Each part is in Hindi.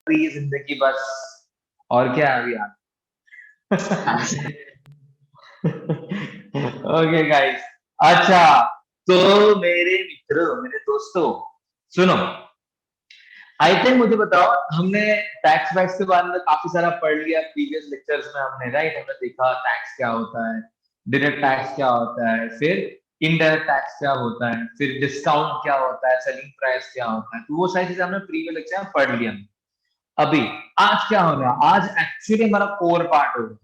रही है जिंदगी बस, और क्या है अभी यार। ओके गाइस, अच्छा, तो मेरे मित्रों, मेरे दोस्तों, सुनो, आई थिंक मुझे बताओ, हमने टैक्स वैक्स के बारे में काफी सारा पढ़ लिया प्रीवियस लेक्चर्स में, हमने राइट, हमने देखा टैक्स क्या होता है, डायरेक्ट टैक्स क्या होता है, फिर इनडायरेक्ट टैक्स क्या होता है, फिर डिस्काउंट क्या होता है, सेलिंग प्राइस क्या होता है, तो वो सारी चीजें हमने प्रीवियस लेक्चर में पढ़ लिया। अभी आज क्या हो रहा है, आज एक्चुअली हमारा कोर पार्ट हो रहा है,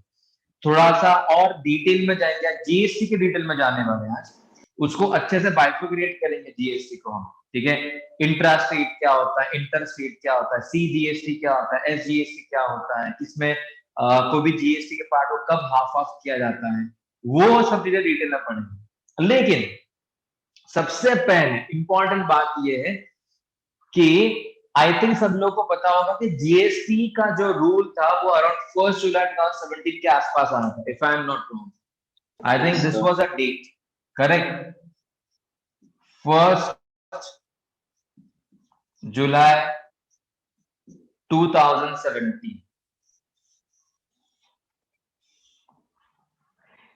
थोड़ा सा और डिटेल में जाएंगे, जीएसटी के डिटेल में जाने वाले हैं आज, उसको अच्छे से बाइफर्केट करेंगे जीएसटी को हम, ठीक है। इंट्रा स्टेट क्या होता है, इंटर स्टेट क्या होता है, सी जीएसटी क्या होता है, एस जीएसटी क्या होता है, किसमें कोई भी जीएसटी के पार्ट को कब हाफ ऑफ किया जाता है, वो सब चीजें डिटेल में पढ़ेंगे। लेकिन सबसे पहले इंपॉर्टेंट बात यह है कि आई थिंक सब लोगों को पता होगा कि जीएसटी का जो रूल था वो अराउंड 1 जुलाई 2017 के आसपास आया था, if I am not wrong, I think this was a date, correct, 1 जुलाई 2017,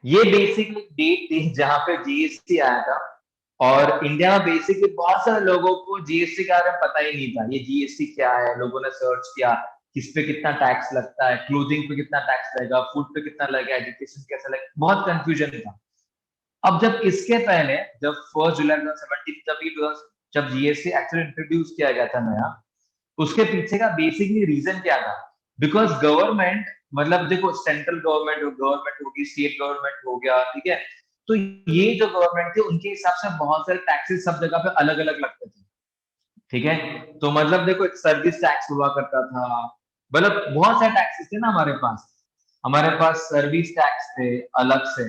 ये बेसिकली डेट थी जहां पे जीएसटी आया था। और इंडिया में बेसिकली बहुत सारे लोगों को जीएसटी के बारे में पता ही नहीं था, ये जीएसटी क्या है, लोगों ने सर्च किया किस पे कितना टैक्स लगता है, क्लोथिंग पे कितना टैक्स लगेगा, फूड पे कितना लगेगा, एजुकेशन कैसा लगेगा, बहुत कंफ्यूजन था। अब जब इसके पहले, जब 1 जुलाई 2017, जब जीएसटी एक्चुअली इंट्रोड्यूस किया गया था नया, उसके पीछे का बेसिकली रीजन क्या था, बिकॉज गवर्नमेंट, मतलब देखो, सेंट्रल गवर्नमेंट होगी, स्टेट गवर्नमेंट हो गया, ठीक है, तो ये जो गवर्नमेंट थे उनके हिसाब से बहुत सारे टैक्सेस सब जगह पे अलग अलग लगते थे, ठीक है। तो मतलब देखो, एक सर्विस टैक्स हुआ करता था, मतलब बहुत सारे टैक्सेस थे ना हमारे पास सर्विस टैक्स थे अलग से,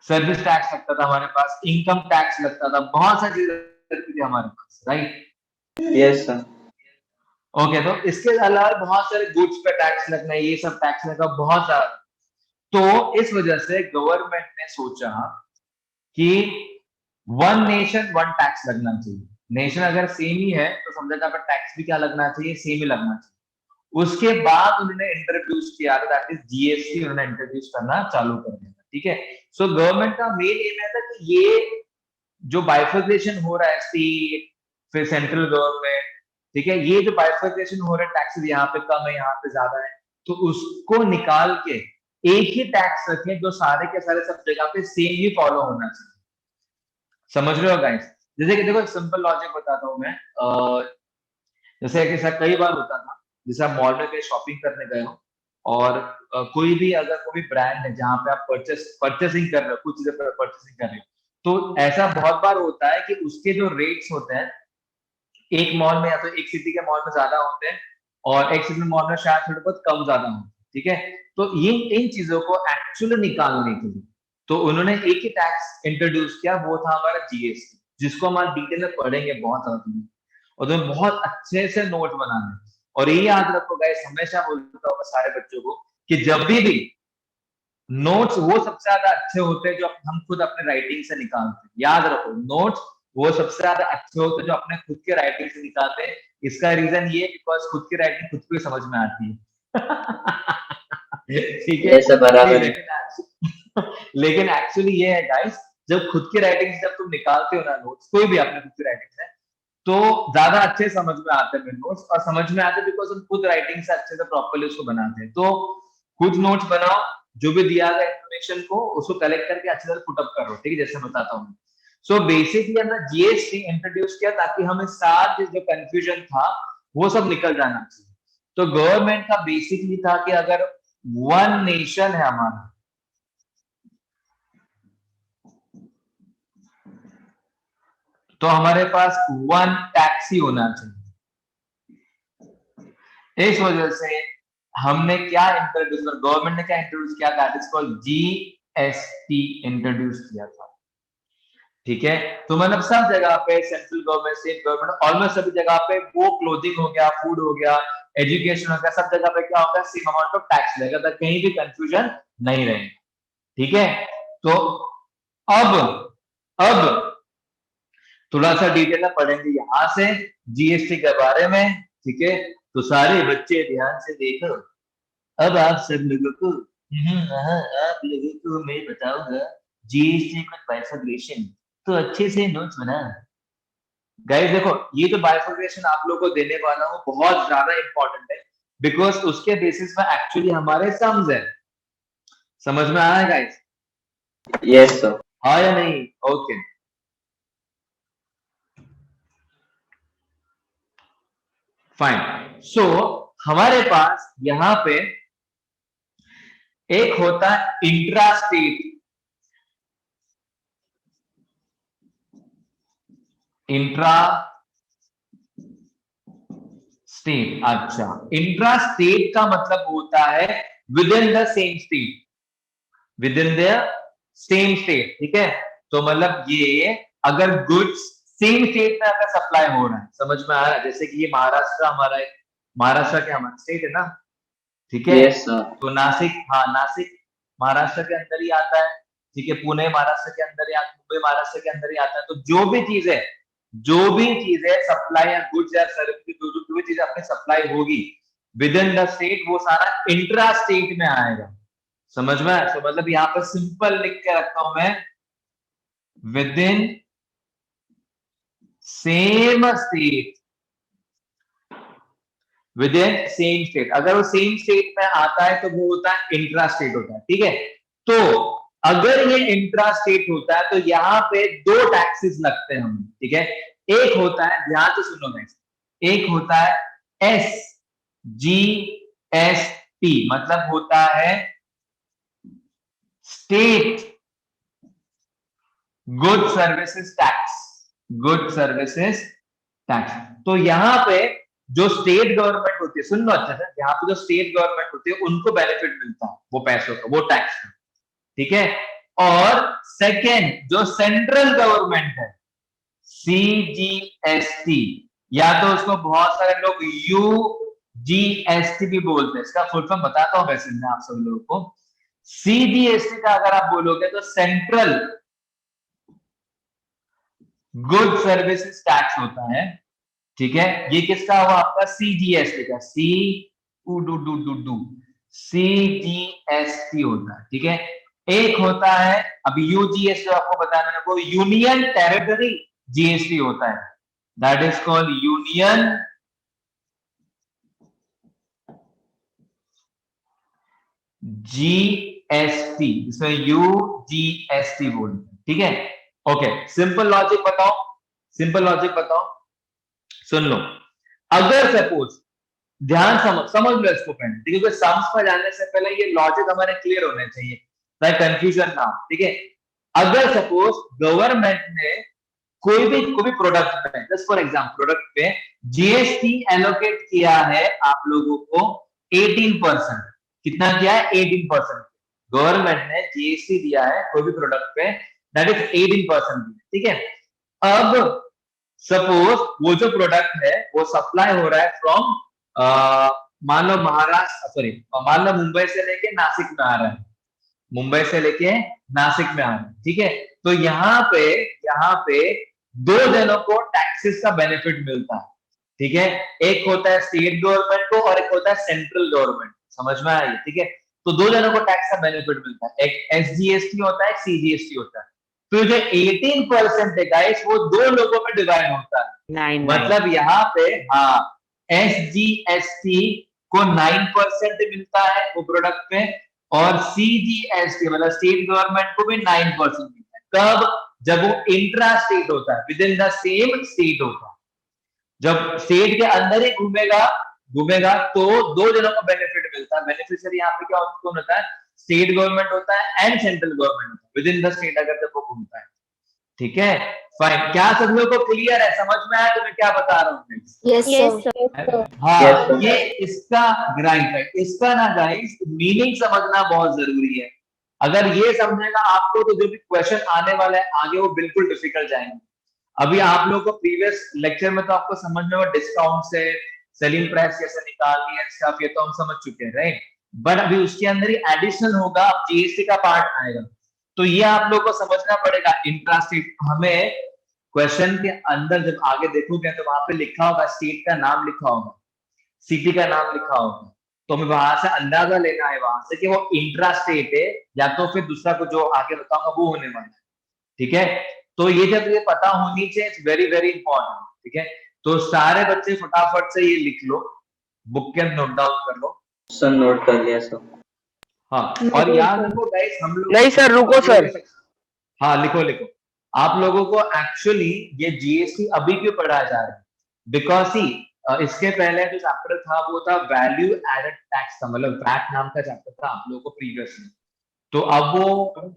सर्विस टैक्स लगता था हमारे पास, इनकम टैक्स लगता था, बहुत सारी चीजें लगती थी हमारे पास, राइट। Yes sir. ओके, तो इसके अलावा बहुत सारे गुड्स पे टैक्स लगना है, ये सब टैक्स लगा बहुत सारा। तो इस वजह से गवर्नमेंट ने सोचा कि वन नेशन वन टैक्स लगना चाहिए, नेशन अगर सेम ही है तो समझा जाए टैक्स भी क्या लगना चाहिए, सेम ही लगना चाहिए। उसके बाद उन्होंने इंट्रोड्यूस किया, दैट इज जीएसटी, उन्होंने इंट्रोड्यूस करना चालू कर दिया, ठीक है। सो गवर्नमेंट का मेन एम है था कि ये जो बाइफर्केशन हो रहा है, स्टेट फिर सेंट्रल गवर्नमेंट, ठीक है, ये जो बाइफर्केशन हो रहा है, टैक्सेस यहाँ पे कम है यहाँ पे ज्यादा है, तो उसको निकाल के एक ही टैक्स रखें जो सारे के सारे सब जगह पे सेम ही फॉलो होना चाहिए। समझ रहे हो गाइस? जैसे कि देखो, एक सिंपल लॉजिक बताता हूँ मैं, जैसे कि ऐसा कई बार होता था, जैसे आप मॉल में कहीं शॉपिंग करने गए हो, और कोई भी अगर कोई ब्रांड है जहां पे आप परचेसिंग कर रहे हो, कुछ चीजें परचेसिंग कर रहे हो, तो ऐसा बहुत बार होता है कि उसके जो रेट्स होते हैं, एक मॉल में या तो एक सिटी के मॉल में ज्यादा होते हैं, और एक सिटी मॉल में शायद थोड़े बहुत कम ज्यादा होते हैं, ठीक है। तो ये इन चीजों को एक्चुअली निकालने के लिए तो उन्होंने एक ही टैक्स इंट्रोड्यूस किया, वो था हमारा जीएसटी, जिसको हम डिटेल में पढ़ेंगे बहुत ज्यादा, और तुम्हें बहुत अच्छे से नोट बनाना है। और ये याद रखो गाइस, हमेशा बोलता हूँ सारे बच्चों को कि जब भी नोट्स वो सबसे ज्यादा अच्छे होते हैं जो हम खुद अपने राइटिंग से निकालते हैं, याद रखो, नोट्स वो सबसे ज्यादा अच्छे होते हैं जो अपने खुद के राइटिंग से निकालते हैं। इसका रीजन ये, बिकॉज खुद की राइटिंग खुद को ही समझ में आती है। ठीक है, ये सब बराबर है। लेकिन एक्चुअली ये है गाइस, जब खुद की राइटिंग से जब तुम निकालते हो ना नोट्स, कोई भी अपने खुद की राइटिंग से, तो ज्यादा अच्छे समझ में आते हैं नोट्स, और समझ में आते हैं बिकॉज हम खुद राइटिंग से अच्छे से प्रॉपर्ली उसको बनाते हैं। तो खुद नोट्स बनाओ, जो भी दिया गया इन्फॉर्मेशन को उसको कलेक्ट करके अच्छे से पुटअप करो, ठीक है, जैसे बताता हूँ। सो बेसिकली हमने जीएसटी इंट्रोड्यूस किया ताकि हमें साथ जो कंफ्यूजन था वो सब निकल जाना चाहिए। तो गवर्नमेंट का बेसिकली था कि अगर वन नेशन है हमारा, तो हमारे पास वन टैक्स ही होना चाहिए। इस वजह से हमने क्या इंट्रोड्यूस, गवर्नमेंट ने क्या इंट्रोड्यूस किया, that is called GST introduce किया था, ठीक है। तो मतलब सब जगह पे central government, state government, almost सभी जगह पे वो क्लोथिंग हो गया, फूड हो गया, एजुकेशन हो गया, सब जगह पे क्या होता है, सेम अमाउंट ऑफ टैक्स लगेगा, तो कहीं भी कंफ्यूजन नहीं रहेगा, ठीक है। तो अब अब थोड़ा सा डिटेल में पढ़ेंगे यहाँ से जीएसटी के बारे में, ठीक है। तो सारे बच्चे ध्यान से देखो। अब आप सब लोगों को आप लोगों को मैं बताऊंगा जीएसटी का बाइफर्केशन, तो अच्छे से नोट्स बना। गाइस देखो, ये जो बाइफर्केशन आप लोगों को देने वाला हूँ बहुत ज्यादा इंपॉर्टेंट है, बिकॉज उसके बेसिस पे एक्चुअली हमारे सम्स है। समझ में आ रहा है गाइस? Yes, sir. हाँ या नहीं? Okay fine. सो हमारे पास यहाँ पे एक होता है इंट्रा स्टेट, इंट्रा स्टेट। अच्छा, इंट्रा स्टेट का मतलब होता है with in the same state, with in the same state, ठीक है। तो मतलब ये अगर गुड्स सेम स्टेट में अगर सप्लाई हो रहा है, समझ में आ रहा है? जैसे कि ये महाराष्ट्र हमारा है, महाराष्ट्र के हमारा स्टेट है ना, ठीक है। Yes, sir. तो नासिक, हाँ नासिक महाराष्ट्र के अंदर ही आता है, ठीक है। पुणे महाराष्ट्र के अंदर ही आता है, मुंबई महाराष्ट्र के अंदर ही आता है। तो जो भी चीजें सप्लाई या गुड्स या सर्विस की जो भी चीजें अपने सप्लाई होगी विद इन द स्टेट, वो सारा इंट्रा स्टेट में आएगा। समझ में? तो मतलब यहाँ पर सिंपल लिख के रखता हूं मैं, with in same state, with in same state. अगर वो सेम स्टेट में आता है तो वो होता है इंट्रा स्टेट होता है, ठीक है। तो अगर ये इंट्रा स्टेट होता है तो यहाँ पे दो टैक्सेस लगते हैं हमें, ठीक है। एक होता है, ध्यान से सुनो गाइस, एक होता है SGST, मतलब होता है state good services tax, good services tax. तो यहाँ पे जो स्टेट गवर्नमेंट होती है, सुन लो अच्छे से, यहाँ पे जो स्टेट गवर्नमेंट होती है उनको बेनिफिट मिलता है वो पैसों का, वो टैक्स का, ठीक है। और सेकेंड जो सेंट्रल गवर्नमेंट है, CGST, या तो उसको बहुत सारे लोग UGST भी बोलते हैं, इसका फुल फॉर्म बताता हूं वैसे मैं आप सब लोगों को। CGST का अगर आप बोलोगे तो सेंट्रल गुड सर्विसेज टैक्स होता है, ठीक है। ये किसका हुआ आपका? CGST का, CGST होता है, ठीक है। एक होता है अभी UGST, आपको बताया मैंने, वो यूनियन टेरिटरी GST होता है, that is called union GST, इसमें UGST बोलते हैं, ठीक है। ओके, सिंपल लॉजिक बताओ, सिंपल लॉजिक बताओ, सुन लो। अगर सपोज, ध्यान समझ लो इसको पहले, ठीक है, क्योंकि सम्स पर जाने से पहले ये लॉजिक हमारे क्लियर होने चाहिए ताकि कंफ्यूजन ना हो, ठीक है। अगर सपोज गवर्नमेंट ने कोई भी प्रोडक्ट पे, जस्ट फॉर एग्जाम्पल प्रोडक्ट पे GST एलोकेट किया है आप लोगों को 18%, कितना किया है? 18%। गवर्नमेंट ने GST दिया है कोई भी प्रोडक्ट पे, दैट इज 18%, ठीक है। अब सपोज वो जो प्रोडक्ट है वो सप्लाई हो रहा है फ्रॉम, मान लो महाराष्ट्र, सॉरी मान लो मुंबई से लेके नासिक में आ रहा है, मुंबई से लेके नासिक में आ रहा है, ठीक है। तो यहाँ पे दो जनों को टैक्सेस का बेनिफिट मिलता है, ठीक है। एक होता है स्टेट गवर्नमेंट को और एक होता है सेंट्रल गवर्नमेंट, समझ में आया? ठीक है। तो दो जनों को टैक्स का बेनिफिट मिलता है, एक SGST होता है, एक CGST होता है। तो जो 18% है गाइस, वो दो लोगों में डिवाइड होता है, मतलब यहाँ पे हाँ SGST को 9% मिलता है वो प्रोडक्ट पे, और CGST मतलब स्टेट गवर्नमेंट को भी 9% मिलता है। कब? जब वो इंट्रा स्टेट होता है, with in the same state होता है। जब स्टेट के अंदर ही घूमेगा घूमेगा तो दो जनों को बेनिफिट मिलता है। बेनिफिशियरी यहाँ पे क्या कौन होता है? स्टेट गवर्नमेंट होता है एंड सेंट्रल गवर्नमेंट होता है, विद इन द स्टेट अगर जब वो घूमता है, ठीक है। फाइन, क्या सब लोगों को क्लियर है? समझ में आया तो मैं क्या बता रहा हूँ? Yes, sir. हाँ, Yes, sir. ये इसका ग्राइड है, इसका ना गाइस मीनिंग समझना बहुत जरूरी है। अगर ये समझेगा आपको तो जो भी क्वेश्चन आने वाला है आगे वो बिल्कुल डिफिकल्ट जाएंगे। अभी आप लोगों को प्रीवियस लेक्चर में तो आपको समझ में डिस्काउंट से सेलिंग प्राइस कैसे निकालनी है इसका, ये तो हम समझ चुके हैं, राइट। बट अभी उसके अंदर ही एडिशनल होगा, GST का पार्ट आएगा, तो ये आप लोगों को समझना पड़ेगा। इंट्रा स्टेट हमें क्वेश्चन के अंदर जब आगे देखोगे तो वहां पे लिखा होगा, स्टेट का नाम लिखा होगा, सिटी का नाम लिखा होगा, तो हमें वहां से अंदाजा लेना है वहां से कि वो इंट्रा स्टेट है या तो फिर दूसरा को जो आगे बताऊंगा वो होने वाला है। ठीक है, तो ये जब ये पता होनी चाहिए, इट्स वेरी वेरी इंपॉर्टेंट। ठीक है, तो सारे बच्चे फटाफट से ये लिख लो, बुक के नोट डाउन कर लो। सर नोट कर लिया सर। हाँ, और याद रखो गाइस, हम लोग नहीं सर, रुको सर। हाँ लिखो लिखो, आप लोगों को एक्चुअली ये जीएसटी अभी क्यों पढ़ाया जा रहा है, बिकॉज सी इसके पहले जो चैप्टर था वो था वैल्यू एडेड टैक्स का, मतलब वैट नाम का चैप्टर था आप लोगों को प्रीवियस में। तो अब वो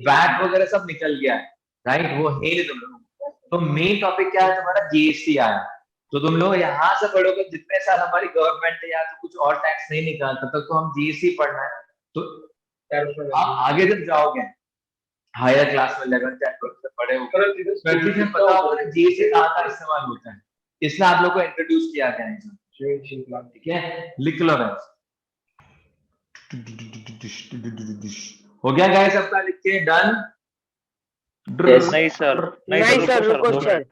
वैट वगैरह सब निकल गया है, राइट, वो है नहीं तुम लोग। तो मेन टॉपिक क्या है तुम्हारा, जीएसटी आया। तो तुम लोग यहाँ से पढ़ोगे, जितने साल हमारी गवर्नमेंट है या तो कुछ और टैक्स नहीं निकालता तब तो हम जीएसटी पढ़ना है। तो आप आगे जब जाओगे हायर क्लास में 11th या 12th से पढ़े हो, पता होगा ना जीएसटी कहाँ का इस्तेमाल होता है, इसलिए आप लोग को इंट्रोड्यूस किया गया है। ठीक है, लिख लो गाइस। हो गया गाइस आपका लिख के डन? नहीं सर, नहीं सर, रुको सर।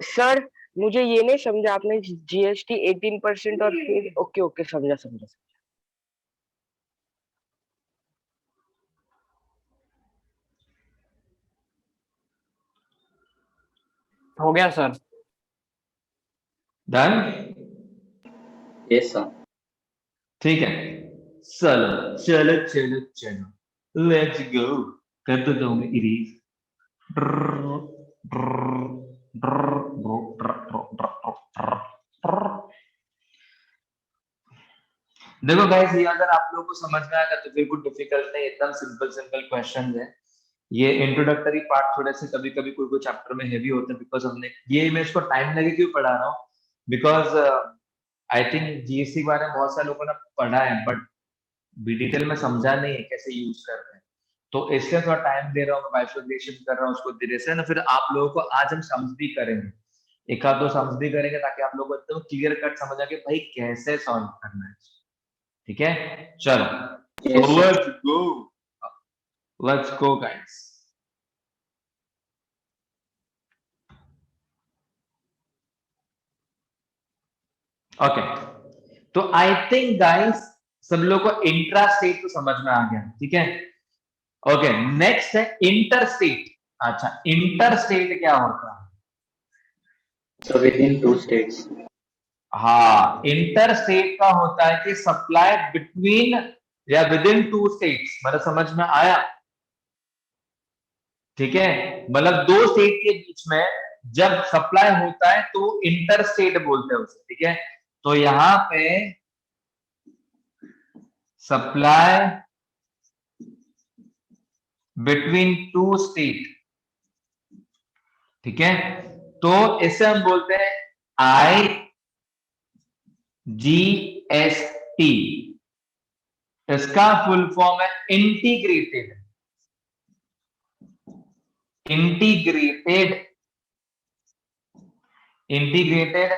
सर मुझे ये नहीं समझा आपने, जीएसटी 18% और फिर ओके ओके समझा समझा। हो गया सर। डन? Yes sir. ठीक है, चलो चलो चलो चलो, लेट्स गो। कर दो दो में इरेज। देखो गाइस, ये अगर आप लोगों को समझ में आएगा तो फिर कुछ डिफिकल्ट नहीं, एकदम सिंपल सिंपल क्वेश्चन है। ये इंट्रोडक्टरी पार्ट थोड़े से कभी कभी कोई कोई चैप्टर में हेवी होता है, बिकॉज हमने ये, मैं इसको टाइम लगे क्यों पढ़ा रहा हूँ, बिकॉज आई थिंक जीएसटी के बारे में बहुत सारे लोगों ने पढ़ा है बट डिटेल में समझा नहीं है कैसे यूज करते हैं, तो इसलिए थोड़ा टाइम दे रहा हूँ, बाइफर्केशन कर रहा हूँ उसको धीरे से ना, फिर आप लोगों को आज हम समझ भी करेंगे, एक आध दो समझ भी करेंगे ताकि आप लोगों को एकदम क्लियर कट समझ आ कि भाई कैसे सॉल्व करना है। ठीक है, चलो लेट्स गो गाइस। ओके, तो आई थिंक गाइस सब लोग को इंट्रा स्टेट तो समझ में आ गया। ठीक है, ओके, नेक्स्ट है इंटर स्टेट। अच्छा, इंटर स्टेट क्या होता है? So within two states. हाँ, इंटर स्टेट का होता है कि सप्लाई बिटवीन या विद इन टू स्टेट्स, मतलब समझ में आया? ठीक है, मतलब दो स्टेट के बीच में जब सप्लाई होता है तो इंटर स्टेट बोलते हैं उसे। ठीक है, तो यहां पे सप्लाई बिटवीन टू स्टेट, ठीक है, तो इसे हम बोलते हैं IGST। इसका फुल फॉर्म है इंटीग्रेटेड इंटीग्रेटेड इंटीग्रेटेड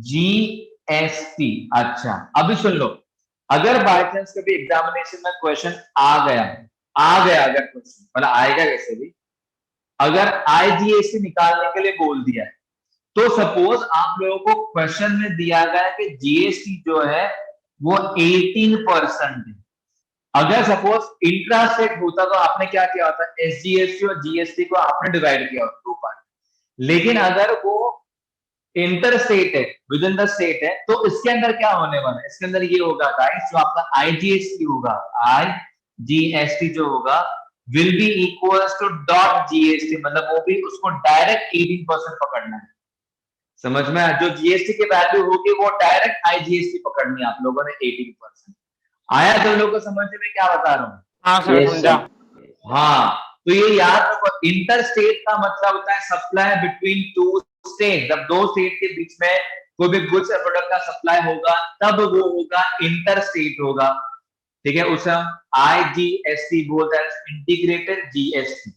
जीएसटी। अच्छा, अभी सुन लो, अगर बाय चांस कभी एग्जामिनेशन में क्वेश्चन आ गया अगर क्वेश्चन, मतलब आएगा कैसे भी, अगर आईजीएसटी निकालने के लिए बोल दिया है, तो सपोज आप लोगों को क्वेश्चन में दिया गया कि जीएसटी जो है वो 18% है। अगर सपोज इंट्रा स्टेट होता तो आपने क्या किया होता, एसजीएसटी और जीएसटी को आपने डिवाइड किया होता दो पार्ट। लेकिन अगर वो इंटर स्टेट है, विद इन द स्टेट है, तो इसके अंदर क्या होने वाला है, इसके अंदर ये होगा गाइस, जो आपका आईजीएसटी होगा, आईजीएसटी जो होगा will be equals to dot GST, मतलब वो भी उसको डायरेक्ट 18% पकड़ना है। समझ में आया? जो जीएसटी की वैल्यू होगी वो डायरेक्ट आईजीएसटी पकड़नी है आप लोगों ने 18%। आया तुम लोगों को समझ में? क्या बता रहा हूँ? हाँ सर, Yes, समझा। sir. हाँ, तो ये याद रखो, इंटर स्टेट का मतलब होता है सप्लाई बिटवीन टू स्टेट। जब दो स्टेट के बीच में कोई भी गुड्स या प्रोडक्ट का सप्लाई होगा तब वो होगा इंटर स्टेट होगा। ठीक है, उसे हम आईजीएसटी बोलते हैं, इंटीग्रेटेड जीएसटी।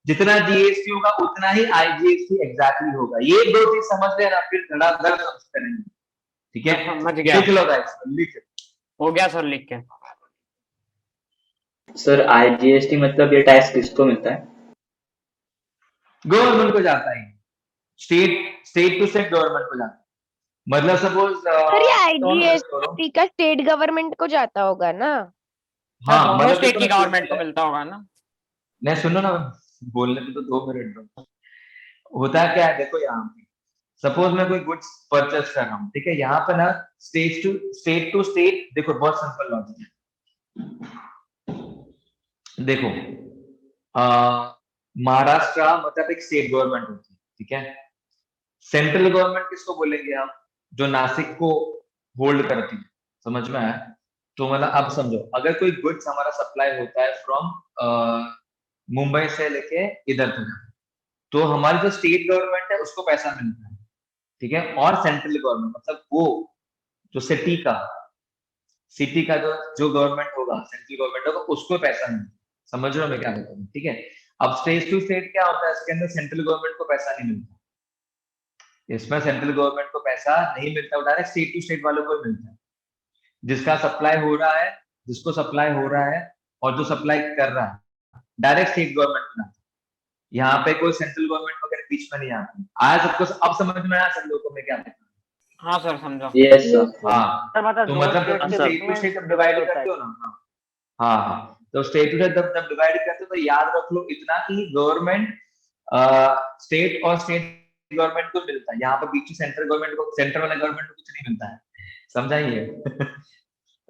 जितना जीएसटी होगा उतना ही आईजीएसटी एग्जैक्टली होगा। ये दो चीज समझ लेना, फिर धड़ाधड़ समझ करेंगे। ठीक है, समझ गया। लिख लो गाइस, लिख। हो गया सर, लिख के। सर आईजीएसटी मतलब ये टैक्स किसको मिलता है? गवर्नमेंट को जाता है, स्टेट टू स्टेट गवर्नमेंट को जाता है। मतलब सपोज सर ये आईजीएसटी का स्टेट गवर्नमेंट को जाता होगा ना? हाँ दोनों मतलब स्टेट देखो की ना, गवर्नमेंट को मिलता होगा ना। नहीं सुनो ना, बोलने में तो 2 मिनट दो। होता क्या है देखो, यहाँ पे सपोज मैं कोई गुड्स परचेस कर रहा हूँ, ठीक है, यहाँ पे ना स्टेट टू स्टेट, देखो बहुत सिंपल लॉजिक है। देखो महाराष्ट्र मतलब एक स्टेट गवर्नमेंट होती है, ठीक है। सेंट्रल गवर्नमेंट किसको बोलेंगे हम, जो नासिक को होल्ड करती है, समझ में आया। तो मतलब अब समझो, अगर कोई गुड्स हमारा सप्लाई होता है फ्रॉम मुंबई से लेके इधर तक, तो हमारी जो स्टेट गवर्नमेंट है उसको पैसा मिलता है, ठीक है। और सेंट्रल गवर्नमेंट मतलब वो जो सिटी का जो जो गवर्नमेंट होगा, सेंट्रल गवर्नमेंट होगा, उसको पैसा मिलता है। समझ रहे हो मैं क्या कहता हूँ, ठीक है। अब स्टेट टू स्टेट क्या होता है, इसके अंदर सेंट्रल गवर्नमेंट को पैसा नहीं मिलता, इसमें सेंट्रल गवर्नमेंट को पैसा नहीं मिलता, वो डायरेक्ट स्टेट टू स्टेट वालों को मिलता है। जिसका सप्लाई हो रहा है, जिसको सप्लाई हो रहा है और जो सप्लाई कर रहा है, डायरेक्ट स्टेट गवर्नमेंट में आता है। यहाँ पे कोई सेंट्रल गवर्नमेंट वगैरह बीच में नहीं आती। आया सबको, अब समझ में आया सब लोगों को मैं क्या कहता हूँ। हाँ सर समझा। Yes sir. हाँ मतलब तो दो मतलब स्टेट जब के स्टेट बीच टू में स्टेट जब डिवाइड होता करते है। हो ना, हाँ हाँ हाँ, तो स्टेट टू स्टेट जब डिवाइड करते हो तो याद रख लो इतना कि गवर्नमेंट स्टेट और स्टेट गवर्नमेंट को मिलता है, यहाँ पर बीच में सेंट्रल गवर्नमेंट को, सेंटर वाले गवर्नमेंट को कुछ नहीं मिलता है। समझाइए।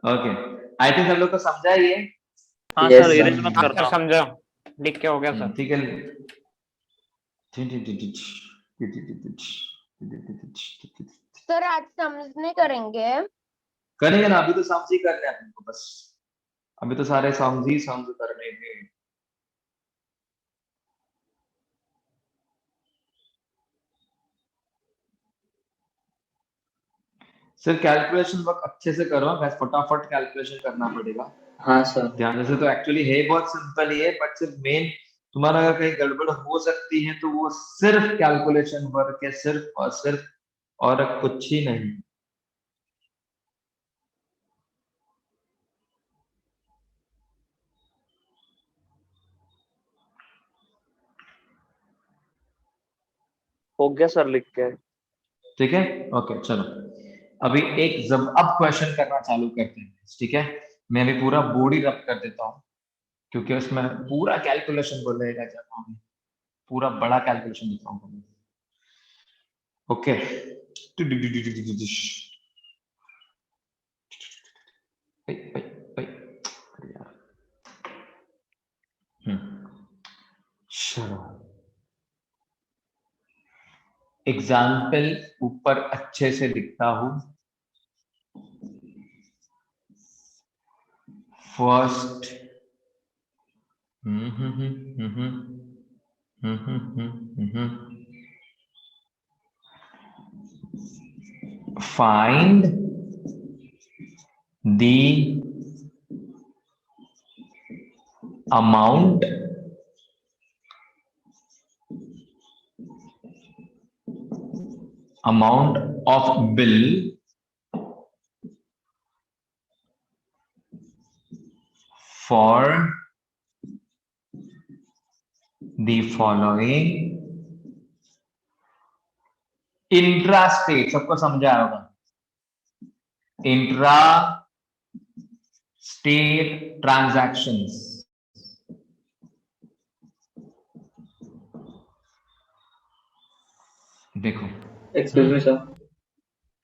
ओके, आई थिंक सब लोग को समझा ही है। हाँ Yes, सर sir. इरेज मत करता, समझा, लिख के हो गया सर। ठीक है। सर आज समझने करेंगे। करेंगे ना, अभी तो सॉन्ग्स ही करने हैं अपन को बस, अभी तो सारे सॉन्ग्स ही सॉन्ग्स करने हैं। सर कैलकुलेशन वर्क अच्छे से करो, बस फटाफट कैलकुलेशन करना पड़ेगा हाँ सर। ध्यान से। तो एक्चुअली है बहुत सिंपल ही है, बट सिर्फ मेन तुम्हारा अगर कहीं गड़बड़ हो सकती है तो वो सिर्फ कैलकुलेशन वर्क है, सिर्फ और कुछ ही नहीं। हो गया सर लिख के। ठीक है, ओके चलो। अभी एक जब अब क्वेश्चन करना चालू करते हैं, ठीक है। मैं अभी पूरा बोर्ड ही रब कर देता हूँ, क्योंकि उसमें पूरा कैलकुलेशन बोलेगा जब हम पूरा बड़ा कैलकुलेशन देता हूँ। ओके, चलो एग्जाम्पल ऊपर अच्छे से लिखता हूं। First find the amount of bill for the following intra state, सबको समझा होगा, इंट्रा स्टेट ट्रांजैक्शंस। देखो एक्सक्यूज मी सर।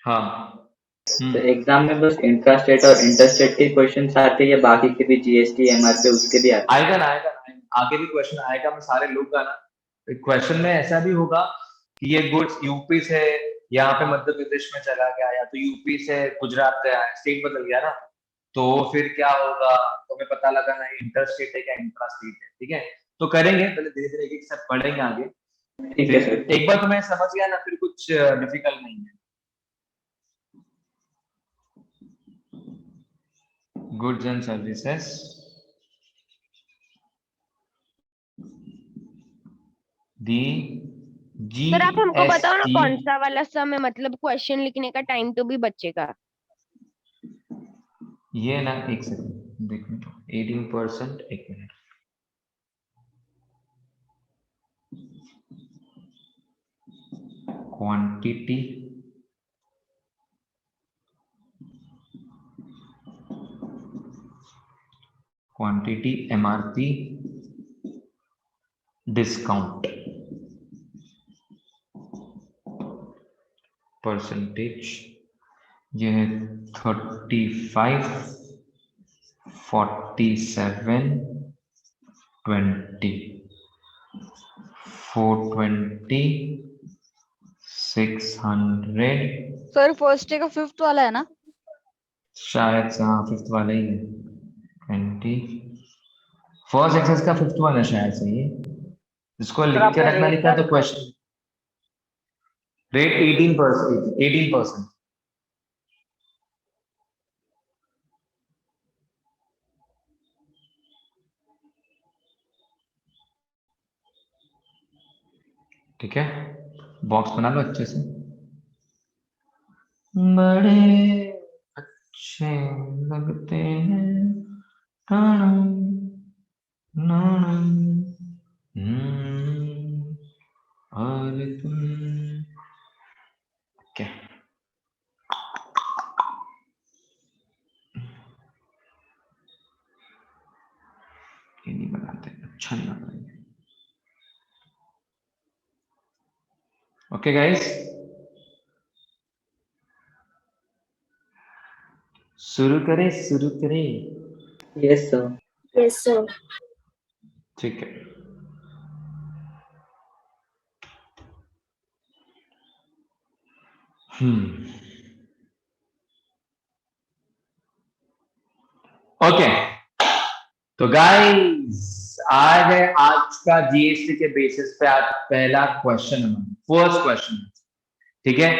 हाँ तो एग्जाम में बस इंट्रा स्टेट और इंटर स्टेट के क्वेश्चन आते हैं या बाकी के भी जीएसटी एमआरपी उसके भी आते हैं? आएगा ना, आगे भी क्वेश्चन आएगा, मैं सारे लोग का ना क्वेश्चन में ऐसा भी होगा कि ये गुड्स यूपी से यहाँ पे मध्य प्रदेश में चला गया, या तो यूपी से गुजरात गया, स्टेट बदल गया ना, तो फिर क्या होगा, तो हमें पता लगाना है इंटर स्टेट है क्या इंट्रा स्टेट है, ठीक है। तो करेंगे, पहले धीरे धीरे एक स्टेप बढ़ेंगे आगे। ठीक है सर। एक बार तुम्हें समझ गया ना, फिर कुछ डिफिकल्ट नहीं है। Goods and services, the sir आप हमको बताओ ना GST, कौन सा वाला समय, मतलब क्वेश्चन लिखने का टाइम तो भी बचेगा। ये ना एक सेकंड देखने दो, 18%, एक minute. Quantity MRP discount percentage, ये है 35, 47, 20, 420, 600, सर फर्स्ट का फिफ्थ वाला है ना? शायद से हाँ फिफ्थ वाला ही है। 20 फर्स्ट एक्सरसाइज का फिफ्थ वाला शायद से ये, इसको लिख के आपका रखना, rate लिखा का तो क्वेश्चन रेट 18%, 18%। ठीक है, बॉक्स बना लो अच्छे से। बड़े अच्छे लगते हैं टाणम, नाणम, और तुम क्या ये नहीं बनाते, अच्छा नहीं लग रहा है। ओके गाइस, शुरू करें, शुरू करें। Yes sir. Yes sir. ठीक है, ओके तो गाइस आज है आज का जीएसटी के बेसिस पे आज पहला क्वेश्चन है, फर्स्ट क्वेश्चन। ठीक है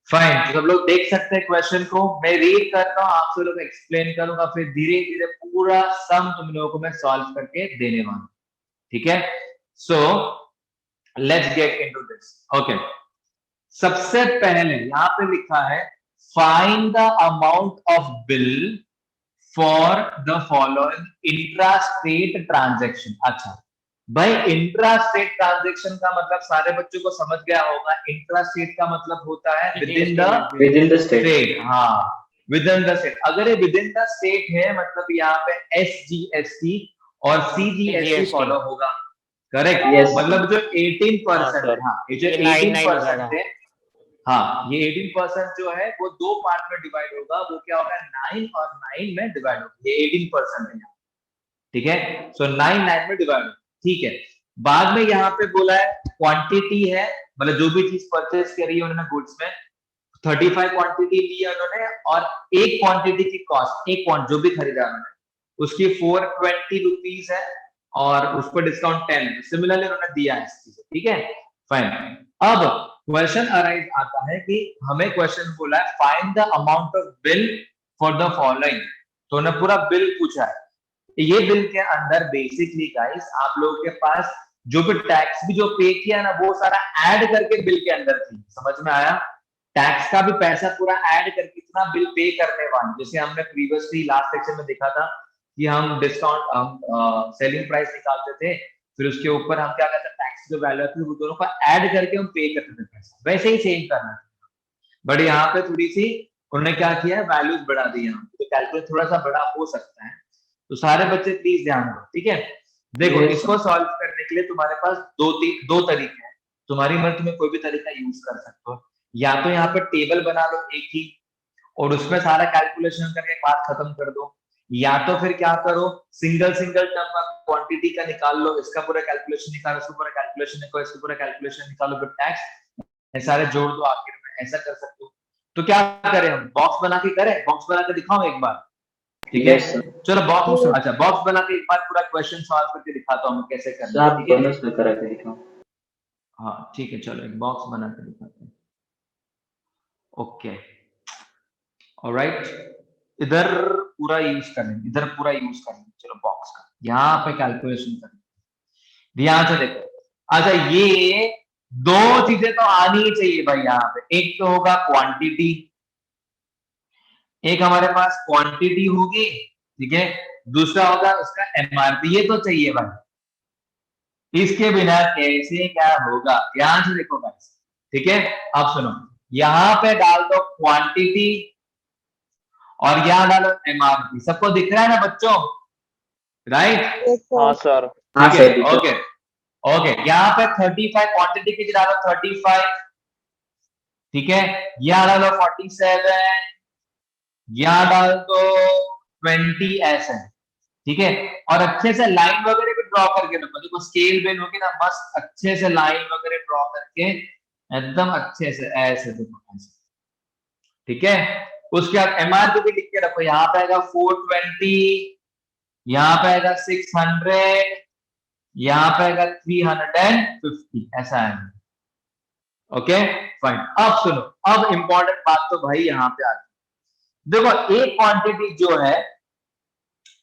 फाइन, तो सब लोग देख सकते हैं क्वेश्चन को, मैं रीड करता हूँ, आप सब लोग एक्सप्लेन करूंगा, फिर धीरे धीरे पूरा सम तुम लोगों को मैं सॉल्व करके देने वाला हूं। ठीक है, so let's get into this. Okay, सबसे पहले यहां पे लिखा है find the amount of bill for the following intra state transaction. अच्छा भाई, इंट्रा स्टेट ट्रांजेक्शन का मतलब सारे बच्चों को समझ गया होगा। इंट्रा स्टेट का मतलब होता है विद इन द स्टेट। हाँ, विद इन द स्टेट। अगर ये विद इन द स्टेट है मतलब यहाँ पे SGST और CGST फॉलो होगा, करेक्ट? Yes. मतलब जो 18% है, हाँ ये जो 18% है, हाँ ये 18% जो है वो दो पार्ट में डिवाइड होगा, वो क्या होगा 9 और 9 में डिवाइड होगा। ये 18% है यहाँ, ठीक है? सो 9 9 में डिवाइड होगा, ठीक है। बाद में यहाँ पे बोला है क्वांटिटी है, मतलब जो भी चीज परचेज करी है उन्होंने गुड्स में 35 क्वांटिटी ली है उन्होंने, और एक क्वांटिटी की कॉस्ट, एक क्वांट जो भी खरीदा उन्होंने उसकी 420 रुपीज है और उसको डिस्काउंट 10 है। सिमिलरली उन्होंने दिया है इस चीज, ठीक है फाइन। अब क्वेश्चन अराइज आता है कि हमें क्वेश्चन बोला है find the amount of bill for the following, तो उन्होंने पूरा बिल पूछा है। ये बिल के अंदर बेसिकली गाइस आप लोगों के पास जो भी टैक्स भी जो पे किया ना वो सारा ऐड करके बिल के अंदर थी, समझ में आया? टैक्स का भी पैसा पूरा ऐड करके इतना बिल पे करने वाले, जैसे हमने प्रीवियसली लास्ट सेक्शन में देखा था कि हम डिस्काउंट, हम सेलिंग प्राइस निकालते थे, फिर उसके ऊपर हम क्या करते, टैक्स जो वैल्यू थी वो दोनों को ऐड करके हम पे करते थे पैसा, वैसे ही सेम करना था। बट यहाँ पे थोड़ी सी उन्होंने क्या किया है, वैल्यूज बढ़ा दी, तो कैलकुलेट थोड़ा सा बड़ा हो सकता है। तो सारे बच्चे प्लीज ध्यान दो, ठीक है? देखो इसको सॉल्व करने के लिए तुम्हारे पास दो तरीके हैं, तुम्हारी मर्जी, तुम्हें कोई भी तरीका यूज कर सकते हो। या तो यहाँ पे टेबल बना लो एक ही और उसमें सारा कैलकुलेशन करके बात खत्म कर दो, या तो फिर क्या करो सिंगल टर्म का क्वांटिटी का निकाल लो, इसका पूरा कैलकुलेशन निकालो, इसका पूरा कैलकुलेशन निकालो, इसका पूरा कैलकुलेशन निकालो, फिर टैक्स सारे जोड़ दो आखिर में, ऐसा कर सकते हो। तो क्या करें हम, बॉक्स बना के करें, बॉक्स बना के दिखाओ एक बार, ठीक है? चलो बॉक्स, अच्छा बॉक्स बना के एक बार पूरा क्वेश्चन सॉल्व करके दिखाता हूँ मैं कैसे करना है, ठीक है? हाँ ठीक है, चलो एक बॉक्स बना के दिखाते हैं। ओके ऑलराइट, इधर पूरा यूज करेंगे, इधर पूरा यूज करेंगे। चलो बॉक्स का यहाँ पे कैलकुलेशन करेंगे, ध्यान से देखो। अच्छा ये दो चीजें तो आनी ही चाहिए भाई यहाँ पे, एक तो होगा क्वांटिटी, एक हमारे पास क्वांटिटी होगी, ठीक है, दूसरा होगा उसका MRP, ये तो चाहिए भाई, इसके बिना कैसे क्या होगा, ध्यान से देखो गाइस, ठीक है, अब सुनो, यहां पे डाल दो क्वांटिटी और यहां डालो एमआरपी। सबको दिख रहा है ना बच्चों, राइट? हाँ सर। हाँ ठीक सर है, टीचर। Okay okay. यहाँ पे 35 क्वांटिटी की डालो 35, ठीक है, यहाँ डालो 47, यहाँ डाल दो 20 ऐसे, ठीक है। और अच्छे से लाइन वगैरह भी ड्रॉ करके रखो, देखो स्केल पेन होगी ना, मस्त अच्छे से लाइन वगैरह ड्रॉ करके एकदम अच्छे से ऐसे देखो ऐसे, ठीक है। उसके बाद एमआरपी भी लिख के रखो, यहाँ पे आएगा 420, यहाँ पे आएगा 600, यहाँ पे आएगा 350, ऐसा है। Okay fine. अब सुनो, अब इंपॉर्टेंट बात तो भाई यहाँ पे आती है। देखो एक क्वांटिटी जो है,